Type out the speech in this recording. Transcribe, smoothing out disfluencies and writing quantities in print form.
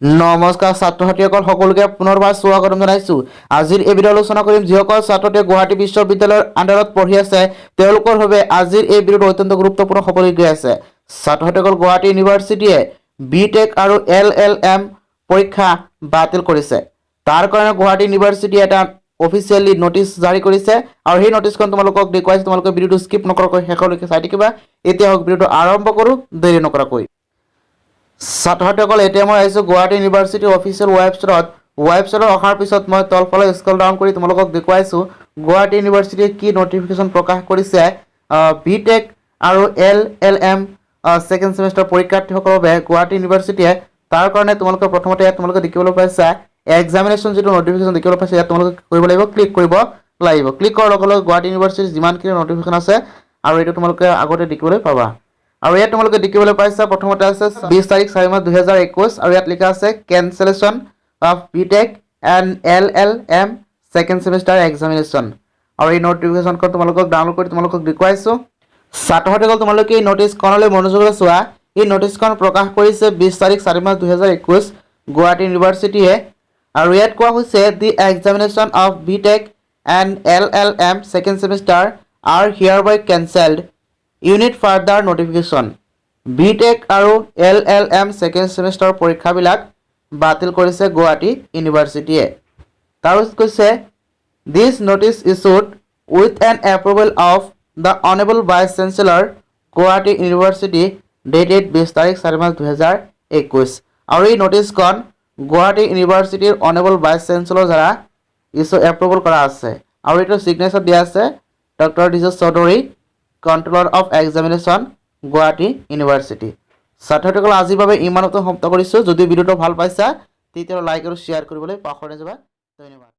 নমস্কাৰ ছাত্ৰ ছাত্ৰীসকল সকলোকে পুনৰবাৰ স্বাগতম জনাইছো। আজিৰ এই ভিডিঅ' আলোচনা কৰিম যিসকল ছাত্ৰতে গুৱাহাটী বিশ্ববিদ্যালয়ৰ আণ্ডাৰত পঢ়ি আছে তেওঁলোকৰ বাবে আজিৰ এই ভিডিঅ'টো অত্যন্ত গুৰুত্বপূৰ্ণ হ'বলৈ গৈ আছে। ছাত্ৰসকল গুৱাহাটী ইউনিভাৰ্চিটিয়ে বিটেক আৰু LLM পৰীক্ষা বাতিল কৰিছে। তাৰ কাৰণে গুৱাহাটী ইউনিভাৰ্চিটিয়ে এটা অফিচিয়েলি নোটিছ জাৰি কৰিছে আৰু সেই নোটিছখন তোমালোকক দেখুৱাইছো। তোমালোকে ভিডিঅ'টো স্কিপ নকৰাকৈ শেষলৈকে চাই থাকিবা। এতিয়া হওক ভিডিঅ'টো আৰম্ভ কৰোঁ দেৰি নকৰাকৈ। ছাত্ৰসকল এতিয়া মই আহিছোঁ গুৱাহাটী ইউনিভাৰ্চিটিৰ অফিচিয়েল ৱেবছাইটত অহাৰ পিছত মই তলফালে স্ক্ৰল ডাউন কৰি তোমালোকক দেখুৱাইছোঁ গুৱাহাটী ইউনিভাৰ্চিটিয়ে কি নটিফিকেশ্যন প্ৰকাশ কৰিছে বিটেক আৰু LLM ছেকেণ্ড ছেমিষ্টাৰ পৰীক্ষাৰ্থীসকলৰ বাবে গুৱাহাটী ইউনিভাৰ্চিটিয়ে। তাৰ কাৰণে তোমালোকে প্ৰথমতে ইয়াত তোমালোকে দেখিবলৈ পাইছা এক্সামিনেশ্যন যিটো নটিফিকেশ্যন দেখিবলৈ পাইছা ইয়াত তোমালোকে কৰিব লাগিব ক্লিক কৰিব লাগিব। ক্লিক কৰাৰ লগে লগে গুৱাহাটী ইউনিভাৰ্চিটিৰ যিমানখিনি নটিফিকেশ্যন আছে আৰু এইটো তোমালোকে আগতে দেখিবলৈ পাবা। আৰু ইয়াত তোমালোকে দেখিবলৈ পাইছা প্ৰথমতে আছে 20 তাৰিখ 4 মাৰ্চ 2021 আৰু ইয়াত লিখা আছে cancellation of BTech and LLM second semester examination. আৰু এই নটিফিকেশ্যনখন তোমালোকক ডাউনলোড কৰি তোমালোকক দেখুৱাইছোঁ। ছাত্ৰসকল তোমালোকে এই নটিছখনলৈ মনোযোগেৰে চোৱা। এই নটিছখন প্ৰকাশ কৰিছে 20 তাৰিখ 4 মাৰ্চ 2021 গুৱাহাটী ইউনিভাৰ্চিটিয়ে। আৰু ইয়াত কোৱা হৈছে the examination of BTech and LLM second semester are hereby cancelled. Until further notification BTech আৰু LLM ছেকেণ্ড ছেমিষ্টাৰ পৰীক্ষাবিলাক বাতিল কৰিছে গুৱাহাটী ইউনিভাৰ্চিটিয়ে। তাৰপিছত কৈছে this notice issued with an approval of the honourable vice chancellor Guwahati university dated 20 তাৰিখ 4 March 2021। আৰু এই নটিছখন গুৱাহাটী ইউনিভাৰ্চিটিৰ অনেবল ভাইচ চেঞ্চেলৰ দ্বাৰা এপ্ৰুভেল কৰা আছে আৰু এইটো ছিগনেচাৰ দিয়া আছে doctor Dijesh Choudhury, controller of examination Guwahati university. ছাত্ৰসকল আজিৰ বাবে ইমানতে সমাপ্ত কৰিছোঁ। যদি ভিডিঅ'টো ভাল পাইছা তেতিয়াহ'লে লাইক আৰু শ্বেয়াৰ কৰিবলৈ পাহৰি নাযাবা। ধন্যবাদ।